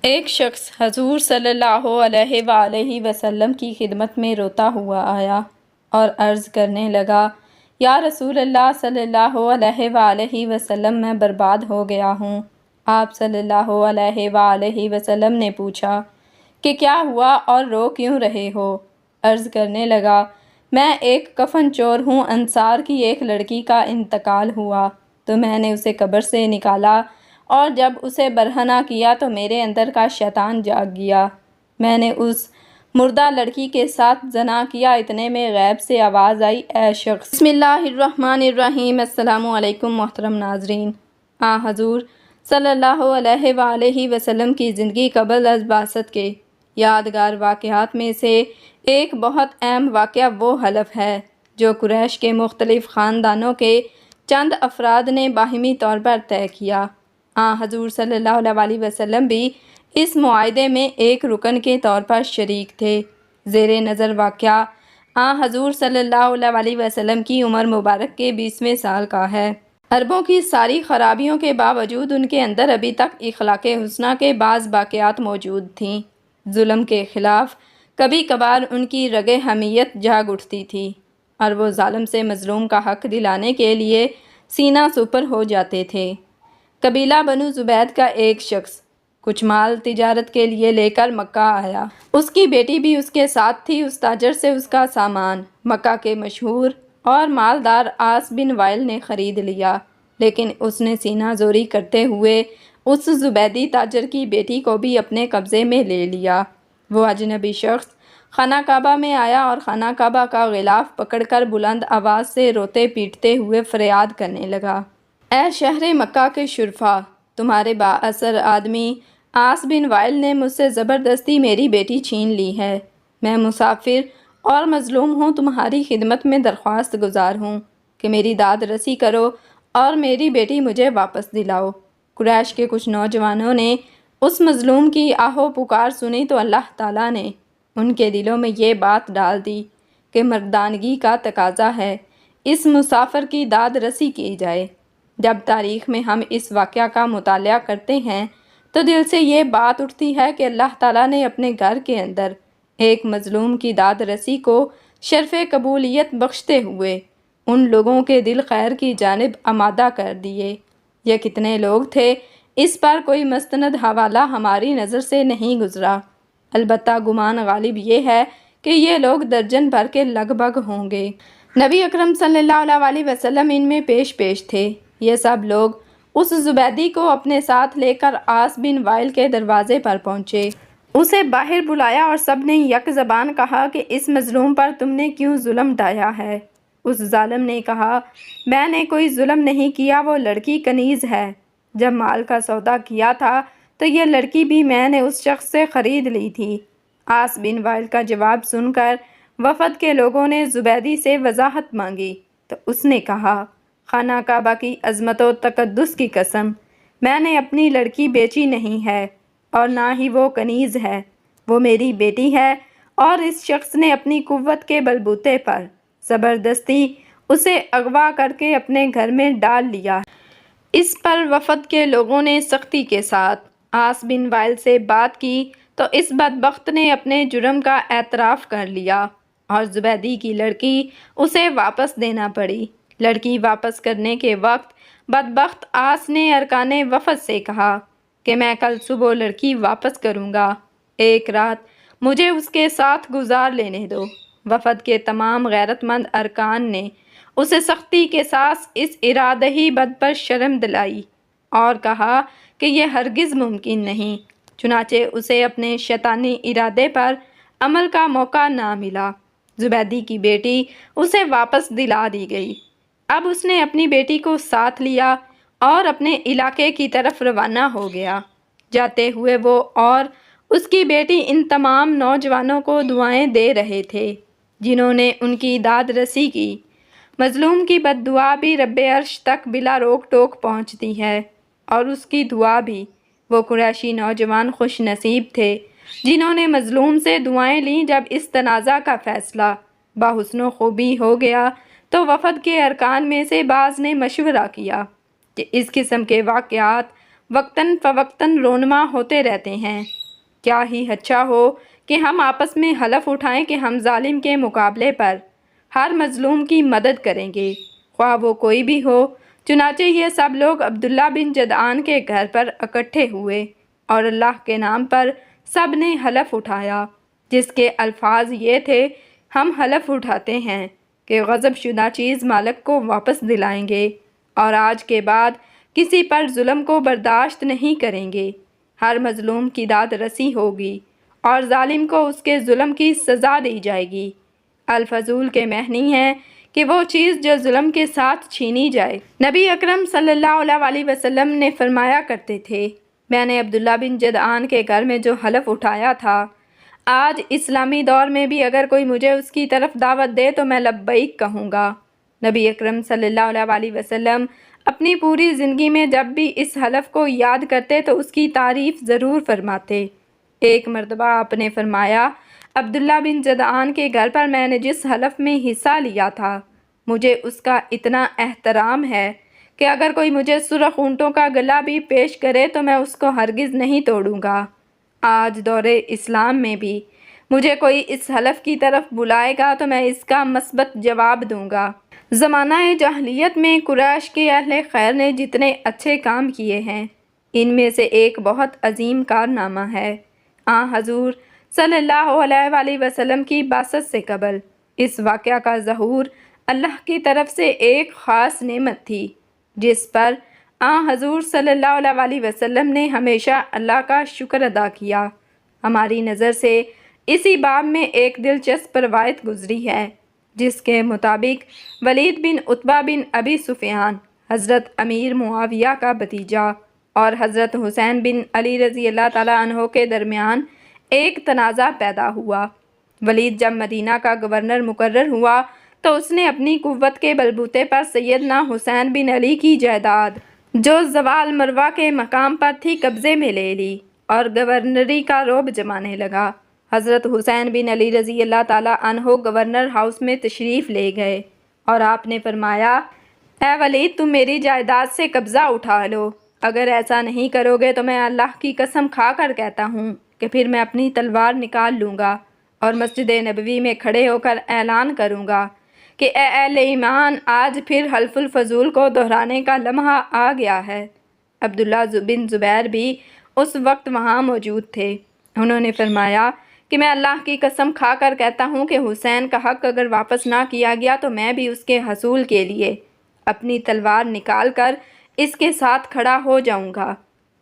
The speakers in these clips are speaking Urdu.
ایک شخص حضور صلی اللہ علیہ وآلہ وسلم کی خدمت میں روتا ہوا آیا اور عرض کرنے لگا، یا رسول اللہ صلی اللہ علیہ وآلہ وسلم، میں برباد ہو گیا ہوں۔ آپ صلی اللہ علیہ وآلہ وسلم نے پوچھا کہ کیا ہوا اور رو کیوں رہے ہو؟ عرض کرنے لگا، میں ایک کفن چور ہوں، انصار کی ایک لڑکی کا انتقال ہوا تو میں نے اسے قبر سے نکالا، اور جب اسے برہنہ کیا تو میرے اندر کا شیطان جاگ گیا، میں نے اس مردہ لڑکی کے ساتھ زنا کیا۔ اتنے میں غیب سے آواز آئی، اے شخص! بسم اللہ الرحمن الرحیم۔ السلام علیکم محترم ناظرین، حضور صلی اللہ علیہ وآلہ وسلم کی زندگی قبل از بعثت کے یادگار واقعات میں سے ایک بہت اہم واقعہ وہ حلف ہے جو قریش کے مختلف خاندانوں کے چند افراد نے باہمی طور پر طے کیا۔ حضور صلی اللہ علیہ وسلم بھی اس معاہدے میں ایک رکن کے طور پر شریک تھے۔ زیر نظر واقعہ حضور صلی اللہ علیہ وسلم کی عمر مبارک کے 20ویں سال کا ہے۔ عربوں کی ساری خرابیوں کے باوجود ان کے اندر ابھی تک اخلاق حسنہ کے بعض باقیات موجود تھیں۔ ظلم کے خلاف کبھی کبھار ان کی رگ حمیت جاگ اٹھتی تھی اور وہ ظالم سے مظلوم کا حق دلانے کے لیے سینہ سپر ہو جاتے تھے۔ قبیلہ بنو زبید کا ایک شخص کچھ مال تجارت کے لیے لے کر مکہ آیا۔ اس کی بیٹی بھی اس کے ساتھ تھی۔ اس تاجر سے اس کا سامان مکہ کے مشہور اور مالدار عاص بن وائل نے خرید لیا، لیکن اس نے سینہ زوری کرتے ہوئے اس زبیدی تاجر کی بیٹی کو بھی اپنے قبضے میں لے لیا۔ وہ اجنبی شخص خانہ کعبہ میں آیا اور خانہ کعبہ کا غلاف پکڑ کر بلند آواز سے روتے پیٹتے ہوئے فریاد کرنے لگا، اے شہر مکہ کے شرفاء! تمہارے بااثر آدمی عاص بن وائل نے مجھ سے زبردستی میری بیٹی چھین لی ہے۔ میں مسافر اور مظلوم ہوں، تمہاری خدمت میں درخواست گزار ہوں کہ میری داد رسی کرو اور میری بیٹی مجھے واپس دلاؤ۔ قریش کے کچھ نوجوانوں نے اس مظلوم کی آہ و پکار سنی تو اللہ تعالیٰ نے ان کے دلوں میں یہ بات ڈال دی کہ مردانگی کا تقاضا ہے، اس مسافر کی داد رسی کی جائے۔ جب تاریخ میں ہم اس واقعہ کا مطالعہ کرتے ہیں تو دل سے یہ بات اٹھتی ہے کہ اللہ تعالیٰ نے اپنے گھر کے اندر ایک مظلوم کی داد رسی کو شرف قبولیت بخشتے ہوئے ان لوگوں کے دل خیر کی جانب آمادہ کر دیے۔ یہ کتنے لوگ تھے، اس پر کوئی مستند حوالہ ہماری نظر سے نہیں گزرا، البتہ گمان غالب یہ ہے کہ یہ لوگ درجن بھر کے لگ بھگ ہوں گے۔ نبی اکرم صلی اللہ علیہ وسلم ان میں پیش تھے۔ یہ سب لوگ اس زبیدی کو اپنے ساتھ لے کر عاص بن وائل کے دروازے پر پہنچے۔ اسے باہر بلایا اور سب نے یک زبان کہا کہ اس مظلوم پر تم نے کیوں ظلم ڈھایا ہے؟ اس ظالم نے کہا، میں نے کوئی ظلم نہیں کیا، وہ لڑکی کنیز ہے۔ جب مال کا سودا کیا تھا تو یہ لڑکی بھی میں نے اس شخص سے خرید لی تھی۔ عاص بن وائل کا جواب سن کر وفد کے لوگوں نے زبیدی سے وضاحت مانگی تو اس نے کہا، خانہ کعبہ کی عظمت و تقدس کی قسم، میں نے اپنی لڑکی بیچی نہیں ہے اور نہ ہی وہ کنیز ہے، وہ میری بیٹی ہے، اور اس شخص نے اپنی قوت کے بلبوتے پر زبردستی اسے اغوا کر کے اپنے گھر میں ڈال لیا۔ اس پر وفد کے لوگوں نے سختی کے ساتھ عاص بن وائل سے بات کی تو اس بدبخت نے اپنے جرم کا اعتراف کر لیا اور زبیدی کی لڑکی اسے واپس دینا پڑی۔ لڑکی واپس کرنے کے وقت بدبخت عاص نے ارکان وفد سے کہا کہ میں کل صبح لڑکی واپس کروں گا، ایک رات مجھے اس کے ساتھ گزار لینے دو۔ وفد کے تمام غیرت مند ارکان نے اسے سختی کے ساتھ اس ارادہی بد پر شرم دلائی اور کہا کہ یہ ہرگز ممکن نہیں، چنانچہ اسے اپنے شیطانی ارادے پر عمل کا موقع نہ ملا۔ زبیدی کی بیٹی اسے واپس دلا دی گئی۔ اب اس نے اپنی بیٹی کو ساتھ لیا اور اپنے علاقے کی طرف روانہ ہو گیا۔ جاتے ہوئے وہ اور اس کی بیٹی ان تمام نوجوانوں کو دعائیں دے رہے تھے جنہوں نے ان کی داد رسی کی۔ مظلوم کی بد دعا بھی رب عرش تک بلا روک ٹوک پہنچتی ہے، اور اس کی دعا بھی۔ وہ قریشی نوجوان خوش نصیب تھے جنہوں نے مظلوم سے دعائیں لیں۔ جب اس تنازع کا فیصلہ بحسن و خوبی ہو گیا تو وفد کے ارکان میں سے بعض نے مشورہ کیا کہ اس قسم کے واقعات وقتاً فوقتاً رونما ہوتے رہتے ہیں، کیا ہی اچھا ہو کہ ہم آپس میں حلف اٹھائیں کہ ہم ظالم کے مقابلے پر ہر مظلوم کی مدد کریں گے، خواہ وہ کوئی بھی ہو۔ چنانچہ یہ سب لوگ عبداللہ بن جدعان کے گھر پر اکٹھے ہوئے اور اللہ کے نام پر سب نے حلف اٹھایا، جس کے الفاظ یہ تھے: ہم حلف اٹھاتے ہیں کہ غضب شدہ چیز مالک کو واپس دلائیں گے اور آج کے بعد کسی پر ظلم کو برداشت نہیں کریں گے۔ ہر مظلوم کی داد رسی ہوگی اور ظالم کو اس کے ظلم کی سزا دی جائے گی۔ الفضول کے معنی ہے کہ وہ چیز جو ظلم کے ساتھ چھینی جائے۔ نبی اکرم صلی اللہ علیہ وسلم نے فرمایا کرتے تھے: میں نے عبداللہ بن جدعان کے گھر میں جو حلف اٹھایا تھا، آج اسلامی دور میں بھی اگر کوئی مجھے اس کی طرف دعوت دے تو میں لبیک کہوں گا۔ نبی اکرم صلی اللہ علیہ وسلم اپنی پوری زندگی میں جب بھی اس حلف کو یاد کرتے تو اس کی تعریف ضرور فرماتے۔ ایک مرتبہ آپ نے فرمایا: عبداللہ بن جدعان کے گھر پر میں نے جس حلف میں حصہ لیا تھا، مجھے اس کا اتنا احترام ہے کہ اگر کوئی مجھے سرخ اونٹوں کا گلا بھی پیش کرے تو میں اس کو ہرگز نہیں توڑوں گا۔ آج دور اسلام میں بھی مجھے کوئی اس حلف کی طرف بلائے گا تو میں اس کا مثبت جواب دوں گا۔ زمانہ جاہلیت میں قریش کے اہل خیر نے جتنے اچھے کام کیے ہیں، ان میں سے ایک بہت عظیم کارنامہ ہے۔ حضور صلی اللہ علیہ وسلم کی بعثت سے قبل اس واقعہ کا ظہور اللہ کی طرف سے ایک خاص نعمت تھی، جس پر حضور صلی اللہ علیہ وسلم نے ہمیشہ اللہ کا شکر ادا کیا۔ ہماری نظر سے اسی باب میں ایک دلچسپ روایت گزری ہے، جس کے مطابق ولید بن عتبہ بن ابی سفیان حضرت امیر معاویہ کا بھتیجا اور حضرت حسین بن علی رضی اللہ تعالیٰ عنہ کے درمیان ایک تنازع پیدا ہوا۔ ولید جب مدینہ کا گورنر مقرر ہوا تو اس نے اپنی قوت کے بلبوتے پر سیدنا حسین بن علی کی جائیداد، جو زوال مروہ کے مقام پر تھی، قبضے میں لے لی اور گورنری کا رعب جمانے لگا۔ حضرت حسین بن علی رضی اللہ تعالیٰ عنہ گورنر ہاؤس میں تشریف لے گئے اور آپ نے فرمایا: اے ولید، تم میری جائیداد سے قبضہ اٹھا لو، اگر ایسا نہیں کرو گے تو میں اللہ کی قسم کھا کر کہتا ہوں کہ پھر میں اپنی تلوار نکال لوں گا اور مسجد نبوی میں کھڑے ہو کر اعلان کروں گا کہ اے اہل ایمان، آج پھر حلف الفضول کو دہرانے کا لمحہ آ گیا ہے۔ عبداللہ بن زبیر بھی اس وقت وہاں موجود تھے۔ انہوں نے فرمایا کہ میں اللہ کی قسم کھا کر کہتا ہوں کہ حسین کا حق اگر واپس نہ کیا گیا تو میں بھی اس کے حصول کے لیے اپنی تلوار نکال کر اس کے ساتھ کھڑا ہو جاؤں گا،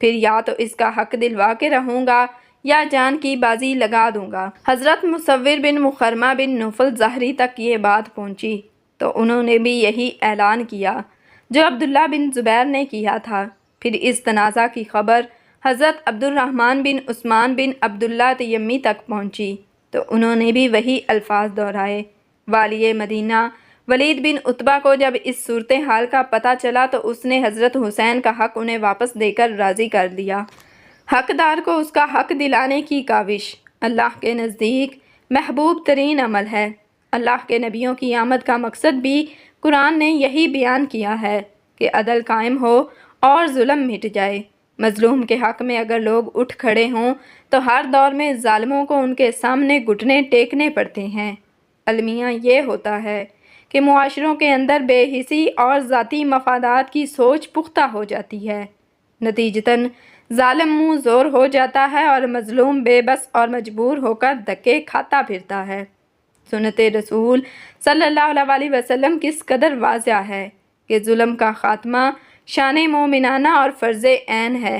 پھر یا تو اس کا حق دلوا کے رہوں گا یا جان کی بازی لگا دوں گا۔ حضرت مصور بن مخرمہ بن نوفل ظاہری تک یہ بات پہنچی تو انہوں نے بھی یہی اعلان کیا جو عبداللہ بن زبیر نے کیا تھا۔ پھر اس تنازع کی خبر حضرت عبد الرحمن بن عثمان بن عبداللہ تیمی تک پہنچی تو انہوں نے بھی وہی الفاظ دہرائے۔ والی مدینہ ولید بن عتبہ کو جب اس صورتحال کا پتہ چلا تو اس نے حضرت حسین کا حق انہیں واپس دے کر راضی کر دیا۔ حقدار کو اس کا حق دلانے کی کاوش اللہ کے نزدیک محبوب ترین عمل ہے۔ اللہ کے نبیوں کی آمد کا مقصد بھی قرآن نے یہی بیان کیا ہے کہ عدل قائم ہو اور ظلم مٹ جائے۔ مظلوم کے حق میں اگر لوگ اٹھ کھڑے ہوں تو ہر دور میں ظالموں کو ان کے سامنے گھٹنے ٹیکنے پڑتے ہیں۔ المیہ یہ ہوتا ہے کہ معاشروں کے اندر بے حسی اور ذاتی مفادات کی سوچ پختہ ہو جاتی ہے، نتیجتاً ظالم منہ زور ہو جاتا ہے اور مظلوم بے بس اور مجبور ہو کر دھکے کھاتا پھرتا ہے۔ سنت رسول صلی اللہ علیہ وسلم کس قدر واضح ہے کہ ظلم کا خاتمہ شان مومنانہ اور فرض عین ہے۔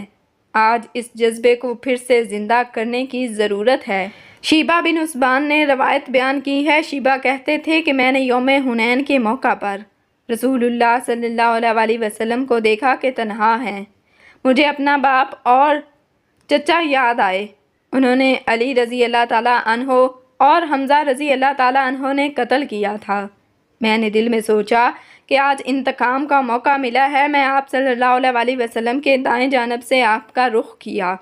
آج اس جذبے کو پھر سے زندہ کرنے کی ضرورت ہے۔ شیبہ بن عثمان نے روایت بیان کی ہے، شیبہ کہتے تھے کہ میں نے یوم حنین کے موقع پر رسول اللہ صلی اللہ علیہ وسلم کو دیکھا کہ تنہا ہیں۔ مجھے اپنا باپ اور چچا یاد آئے، انہوں نے علی رضی اللہ تعالیٰ عنہ اور حمزہ رضی اللہ تعالیٰ عنہ نے قتل کیا تھا۔ میں نے دل میں سوچا کہ آج انتقام کا موقع ملا ہے۔ میں آپ صلی اللہ علیہ وسلم کے دائیں جانب سے آپ کا رخ کیا۔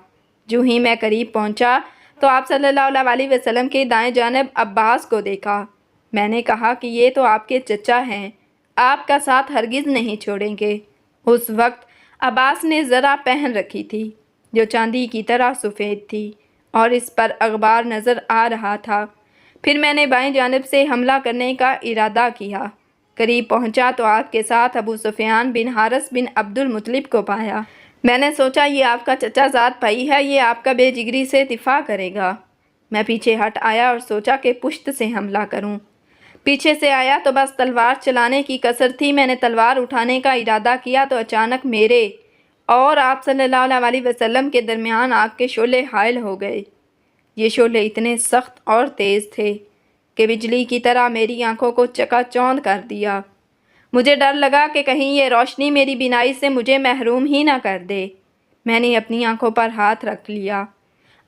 جو ہی میں قریب پہنچا تو آپ صلی اللہ علیہ وسلم کے دائیں جانب عباس کو دیکھا۔ میں نے کہا کہ یہ تو آپ کے چچا ہیں، آپ کا ساتھ ہرگز نہیں چھوڑیں گے۔ اس وقت عباس نے ذرا پہن رکھی تھی جو چاندی کی طرح سفید تھی اور اس پر اخبار نظر آ رہا تھا۔ پھر میں نے بائیں جانب سے حملہ کرنے کا ارادہ کیا۔ قریب پہنچا تو آپ کے ساتھ ابو سفیان بن حارث بن عبد المطلب کو پایا۔ میں نے سوچا یہ آپ کا چچا زاد بھائی ہے، یہ آپ کا بے جگری سے دفاع کرے گا۔ میں پیچھے ہٹ آیا اور سوچا کہ پشت سے حملہ کروں۔ پیچھے سے آیا تو بس تلوار چلانے کی کسر تھی۔ میں نے تلوار اٹھانے کا ارادہ کیا تو اچانک میرے اور آپ صلی اللہ علیہ وسلم کے درمیان آگ کے شعلے حائل ہو گئے۔ یہ شعلے اتنے سخت اور تیز تھے کہ بجلی کی طرح میری آنکھوں کو چکا چوند کر دیا۔ مجھے ڈر لگا کہ کہیں یہ روشنی میری بینائی سے مجھے محروم ہی نہ کر دے۔ میں نے اپنی آنکھوں پر ہاتھ رکھ لیا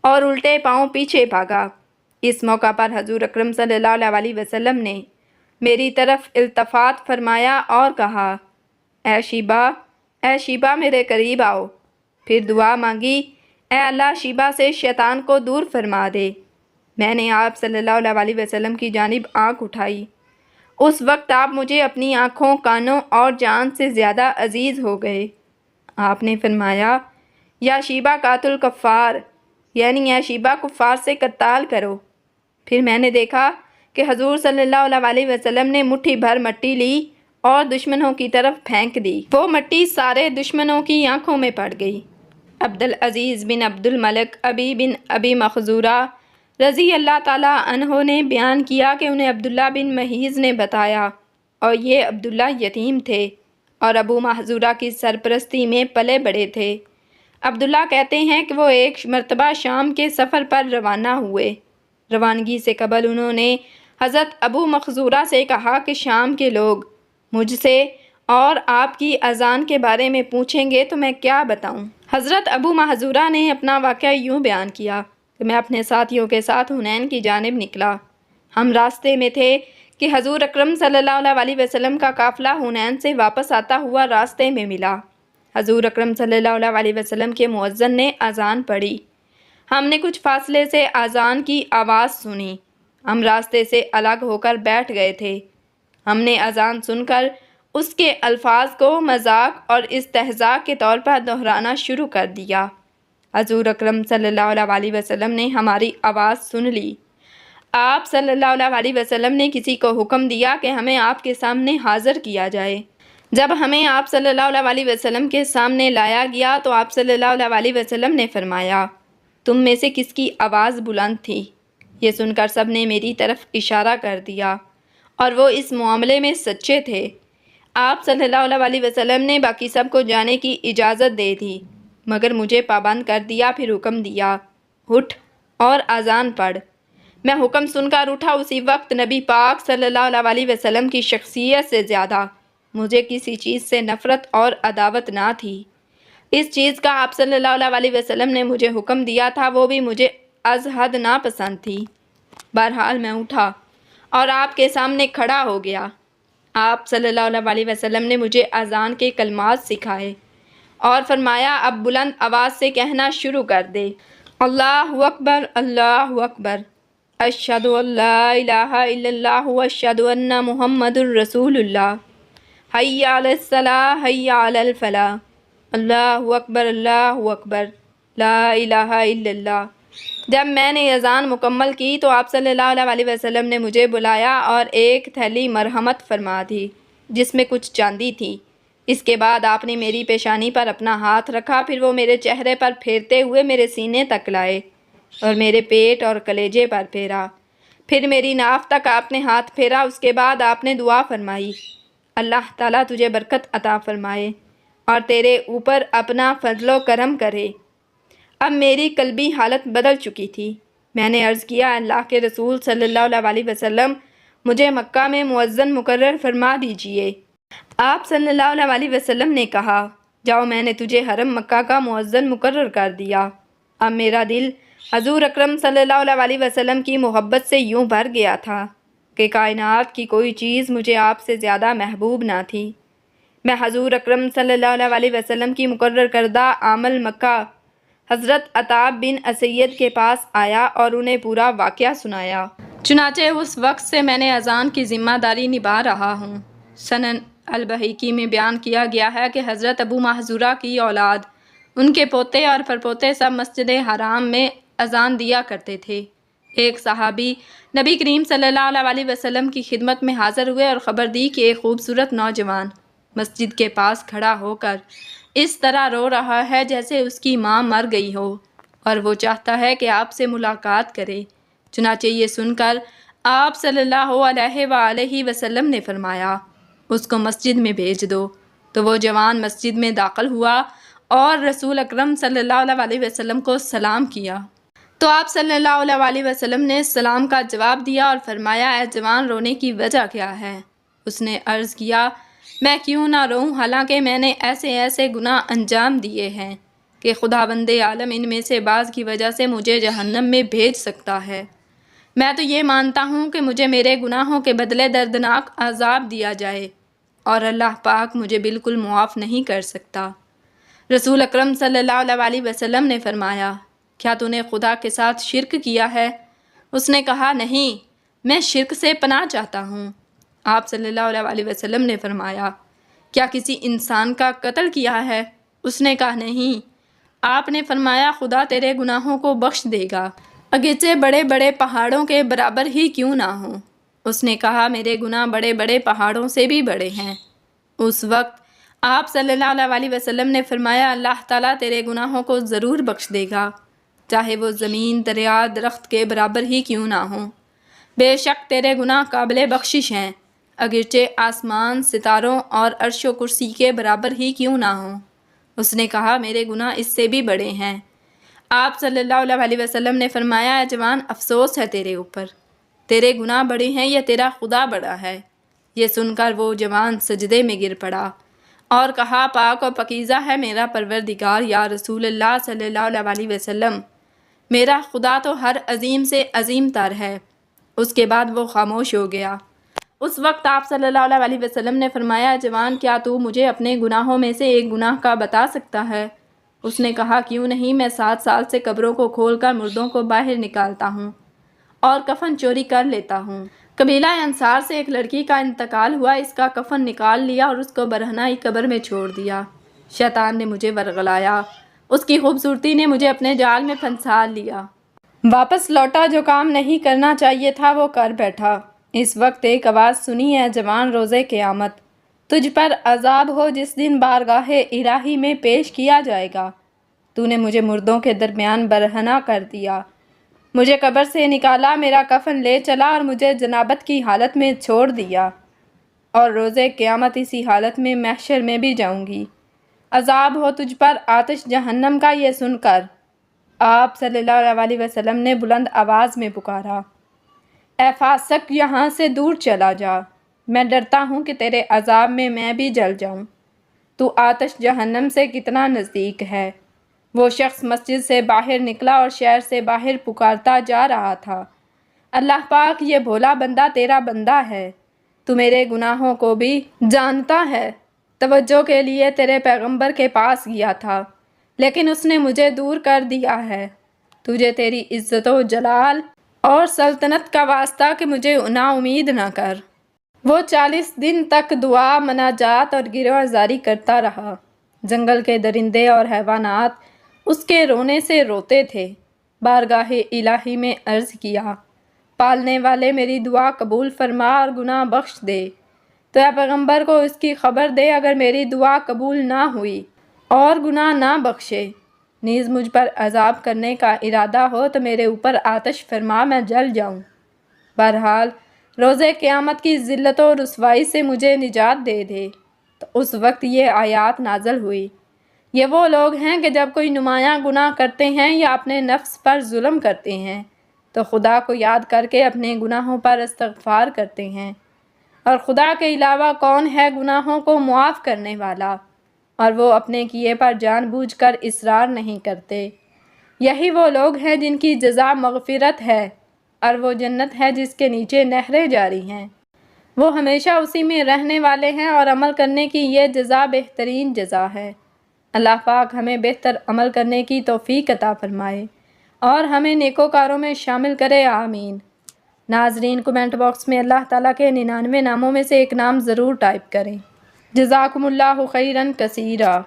اور الٹے پاؤں پیچھے بھاگا۔ اس موقع پر حضور اکرم صلی اللہ علیہ وسلم نے میری طرف التفات فرمایا اور کہا، اے شیبہ میرے قریب آؤ۔ پھر دعا مانگی، اے اللہ شیبہ سے شیطان کو دور فرما دے۔ میں نے آپ صلی اللہ علیہ وسلم کی جانب آنکھ اٹھائی۔ اس وقت آپ مجھے اپنی آنکھوں، کانوں اور جان سے زیادہ عزیز ہو گئے۔ آپ نے فرمایا، یا شیبہ قاتل کفار، یعنی اے شیبہ کفار سے قتال کرو۔ پھر میں نے دیکھا کہ حضور صلی اللہ علیہ وسلم نے مٹھی بھر مٹی لی اور دشمنوں کی طرف پھینک دی۔ وہ مٹی سارے دشمنوں کی آنکھوں میں پڑ گئی۔ عبدالعزیز بن عبد الملک ابی بن ابی مخزورہ رضی اللہ تعالیٰ عنہ نے بیان کیا کہ انہیں عبداللہ بن محیز نے بتایا، اور یہ عبداللہ یتیم تھے اور ابو محذورہ کی سرپرستی میں پلے بڑے تھے۔ عبداللہ کہتے ہیں کہ وہ ایک مرتبہ شام کے سفر پر روانہ ہوئے۔ روانگی سے قبل انہوں نے حضرت ابو محذورہ سے کہا کہ شام کے لوگ مجھ سے اور آپ کی اذان کے بارے میں پوچھیں گے تو میں کیا بتاؤں؟ حضرت ابو محذورہ نے اپنا واقعہ یوں بیان کیا کہ میں اپنے ساتھیوں کے ساتھ حنین کی جانب نکلا۔ ہم راستے میں تھے کہ حضور اکرم صلی اللہ علیہ وسلم کا قافلہ حنین سے واپس آتا ہوا راستے میں ملا۔ حضور اکرم صلی اللہ علیہ وسلم کے مؤذن نے اذان پڑھی۔ ہم نے کچھ فاصلے سے اذان کی آواز سنی۔ ہم راستے سے الگ ہو کر بیٹھ گئے تھے۔ ہم نے اذان سن کر اس کے الفاظ کو مذاق اور استہزاء کے طور پر دہرانا شروع کر دیا۔ حضور اکرم صلی اللہ علیہ وسلم نے ہماری آواز سن لی۔ آپ صلی اللہ علیہ وسلم نے کسی کو حکم دیا کہ ہمیں آپ کے سامنے حاضر کیا جائے۔ جب ہمیں آپ صلی اللہ علیہ وسلم کے سامنے لایا گیا تو آپ صلی اللہ علیہ وسلم نے فرمایا، تم میں سے کس کی آواز بلند تھی؟ یہ سن کر سب نے میری طرف اشارہ کر دیا، اور وہ اس معاملے میں سچے تھے۔ آپ صلی اللہ علیہ وسلم نے باقی سب کو جانے کی اجازت دے دی، مگر مجھے پابند کر دیا۔ پھر حکم دیا، اٹھ اور اذان پڑھ۔ میں حکم سن کر اٹھا۔ اسی وقت نبی پاک صلی اللہ علیہ وسلم کی شخصیت سے زیادہ مجھے کسی چیز سے نفرت اور عداوت نہ تھی۔ اس چیز کا آپ صلی اللہ علیہ وسلم نے مجھے حکم دیا تھا، وہ بھی مجھے از حد ناپسند تھی۔ بہرحال میں اٹھا اور آپ کے سامنے کھڑا ہو گیا۔ آپ صلی اللہ علیہ وسلم نے مجھے اذان کے کلمات سکھائے اور فرمایا، اب بلند آواز سے کہنا شروع کر دے، اللہ اکبر، اللہ اکبر، اشہد ان لا الہ الا اللہ واشہد ان محمد الرسول اللہ، حی علی الصلاۃ حی علی الفلاح، اللہ اکبر، اللہ اکبر، لا الہ الا اللہ۔ جب میں نے اذان مکمل کی تو آپ صلی اللہ علیہ وسلم نے مجھے بلایا اور ایک تھیلی مرحمت فرما دی جس میں کچھ چاندی تھی۔ اس کے بعد آپ نے میری پیشانی پر اپنا ہاتھ رکھا، پھر وہ میرے چہرے پر پھیرتے ہوئے میرے سینے تک لائے اور میرے پیٹ اور کلیجے پر پھیرا۔ پھر میری ناف تک آپ نے ہاتھ پھیرا۔ اس کے بعد آپ نے دعا فرمائی، اللہ تعالیٰ تجھے برکت عطا فرمائے اور تیرے اوپر اپنا فضل و کرم کرے۔ اب میری قلبی حالت بدل چکی تھی۔ میں نے عرض کیا، اللہ کے رسول صلی اللہ علیہ وسلم مجھے مکہ میں مؤذن مقرر فرما دیجئے۔ آپ صلی اللہ علیہ وسلم نے کہا، جاؤ، میں نے تجھے حرم مکہ کا مؤذن مقرر کر دیا۔ اب میرا دل حضور اکرم صلی اللہ علیہ وسلم کی محبت سے یوں بھر گیا تھا کہ کائنات کی کوئی چیز مجھے آپ سے زیادہ محبوب نہ تھی۔ میں حضور اکرم صلی اللہ علیہ وسلم کی مقرر کردہ عامل مکہ حضرت عتاب بن اسید کے پاس آیا اور انہیں پورا واقعہ سنایا۔ چنانچہ اس وقت سے میں نے اذان کی ذمہ داری نبھا رہا ہوں۔ سنن البحیقی میں بیان کیا گیا ہے کہ حضرت ابو محذورہ کی اولاد، ان کے پوتے اور پرپوتے سب مسجد حرام میں اذان دیا کرتے تھے۔ ایک صحابی نبی کریم صلی اللہ علیہ وسلم کی خدمت میں حاضر ہوئے اور خبر دی کہ ایک خوبصورت نوجوان مسجد کے پاس کھڑا ہو کر اس طرح رو رہا ہے جیسے اس کی ماں مر گئی ہو اور وہ چاہتا ہے کہ آپ سے ملاقات کرے۔ چنانچہ یہ سن کر آپ صلی اللہ علیہ وآلہ وسلم نے فرمایا، اس کو مسجد میں بھیج دو۔ تو وہ جوان مسجد میں داخل ہوا اور رسول اکرم صلی اللہ علیہ وسلم کو سلام کیا۔ تو آپ صلی اللہ علیہ وسلم نے سلام کا جواب دیا اور فرمایا، اے جوان، رونے کی وجہ کیا ہے؟ اس نے عرض کیا، میں کیوں نہ روؤں حالانکہ میں نے ایسے ایسے گناہ انجام دیے ہیں کہ خداوند عالم ان میں سے بعض کی وجہ سے مجھے جہنم میں بھیج سکتا ہے۔ میں تو یہ مانتا ہوں کہ مجھے میرے گناہوں کے بدلے دردناک عذاب دیا جائے اور اللہ پاک مجھے بالکل معاف نہیں کر سکتا۔ رسول اکرم صلی اللہ علیہ وسلم نے فرمایا، کیا تو نے خدا کے ساتھ شرک کیا ہے؟ اس نے کہا، نہیں، میں شرک سے پناہ چاہتا ہوں۔ آپ صلی اللہ علیہ وسلم نے فرمایا، کیا کسی انسان کا قتل کیا ہے؟ اس نے کہا، نہیں۔ آپ نے فرمایا، خدا تیرے گناہوں کو بخش دے گا اگرچہ بڑے بڑے پہاڑوں کے برابر ہی کیوں نہ ہوں۔ اس نے کہا، میرے گناہ بڑے بڑے پہاڑوں سے بھی بڑے ہیں۔ اس وقت آپ صلی اللہ علیہ وسلم نے فرمایا، اللہ تعالیٰ تیرے گناہوں کو ضرور بخش دے گا، چاہے وہ زمین، دریا، درخت کے برابر ہی کیوں نہ ہوں۔ بے شک تیرے گناہ قابل بخشش ہیں، اگرچہ آسمان، ستاروں اور عرش و کرسی کے برابر ہی کیوں نہ ہوں۔ اس نے کہا، میرے گناہ اس سے بھی بڑے ہیں۔ آپ صلی اللہ علیہ وسلم نے فرمایا، اے جوان، افسوس ہے تیرے اوپر، تیرے گناہ بڑے ہیں یا تیرا خدا بڑا ہے؟ یہ سن کر وہ جوان سجدے میں گر پڑا اور کہا، پاک و پاکیزہ ہے میرا پروردگار یا رسول اللہ صلی اللہ علیہ وسلم، میرا خدا تو ہر عظیم سے عظیم تر ہے۔ اس کے بعد وہ خاموش ہو گیا۔ اس وقت آپ صلی اللہ علیہ وسلم نے فرمایا، جوان، کیا تو مجھے اپنے گناہوں میں سے ایک گناہ کا بتا سکتا ہے؟ اس نے کہا، کیوں نہیں، میں 7 سال سے قبروں کو کھول کر مردوں کو باہر نکالتا ہوں اور کفن چوری کر لیتا ہوں۔ قبیلہ انصار سے ایک لڑکی کا انتقال ہوا، اس کا کفن نکال لیا اور اس کو برہنائی قبر میں چھوڑ دیا۔ شیطان نے مجھے ورغلایا، اس کی خوبصورتی نے مجھے اپنے جال میں پھنسا لیا۔ واپس لوٹا، جو کام نہیں کرنا چاہیے تھا وہ کر بیٹھا۔ اس وقت ایک آواز سنی، ہے جوان، روزے قیامت تجھ پر عذاب ہو جس دن بارگاہ الہی میں پیش کیا جائے گا۔ تو نے مجھے مردوں کے درمیان برہنہ کر دیا، مجھے قبر سے نکالا، میرا کفن لے چلا اور مجھے جنابت کی حالت میں چھوڑ دیا، اور روزے قیامت اسی حالت میں محشر میں بھی جاؤں گی۔ عذاب ہو تجھ پر آتش جہنم کا۔ یہ سن کر آپ صلی اللہ علیہ وسلم نے بلند آواز میں پکارا، اے فاسق، یہاں سے دور چلا جا، میں ڈرتا ہوں کہ تیرے عذاب میں بھی جل جاؤں۔ تو آتش جہنم سے کتنا نزدیک ہے۔ وہ شخص مسجد سے باہر نکلا اور شہر سے باہر پکارتا جا رہا تھا، اللہ پاک، یہ بھولا بندہ تیرا بندہ ہے، تو میرے گناہوں کو بھی جانتا ہے۔ توجہ کے لیے تیرے پیغمبر کے پاس گیا تھا لیکن اس نے مجھے دور کر دیا ہے۔ تجھے تیری عزت و جلال اور سلطنت کا واسطہ کہ مجھے نا امید نہ کر۔ وہ 40 دن تک دعا، مناجات اور گریہ زاری کرتا رہا۔ جنگل کے درندے اور حیوانات اس کے رونے سے روتے تھے۔ بارگاہ الہی میں عرض کیا، پالنے والے، میری دعا قبول فرما اور گناہ بخش دے۔ تو اے پیغمبر کو اس کی خبر دے، اگر میری دعا قبول نہ ہوئی اور گناہ نہ بخشے، نیز مجھ پر عذاب کرنے کا ارادہ ہو تو میرے اوپر آتش فرما، میں جل جاؤں۔ بہرحال روزے قیامت کی ذلت و رسوائی سے مجھے نجات دے دے۔ تو اس وقت یہ آیات نازل ہوئی، یہ وہ لوگ ہیں کہ جب کوئی نمایاں گناہ کرتے ہیں یا اپنے نفس پر ظلم کرتے ہیں تو خدا کو یاد کر کے اپنے گناہوں پر استغفار کرتے ہیں، اور خدا کے علاوہ کون ہے گناہوں کو معاف کرنے والا، اور وہ اپنے کیے پر جان بوجھ کر اصرار نہیں کرتے۔ یہی وہ لوگ ہیں جن کی جزا مغفرت ہے، اور وہ جنت ہے جس کے نیچے نہریں جاری ہیں، وہ ہمیشہ اسی میں رہنے والے ہیں، اور عمل کرنے کی یہ جزا بہترین جزا ہے۔ اللہ پاک ہمیں بہتر عمل کرنے کی توفیق عطا فرمائے اور ہمیں نیکوکاروں میں شامل کرے، آمین۔ ناظرین، کمنٹ باکس میں اللہ تعالیٰ کے 99 ناموں میں سے ایک نام ضرور ٹائپ کریں۔ جزاکم اللہ خیراً کثیرا۔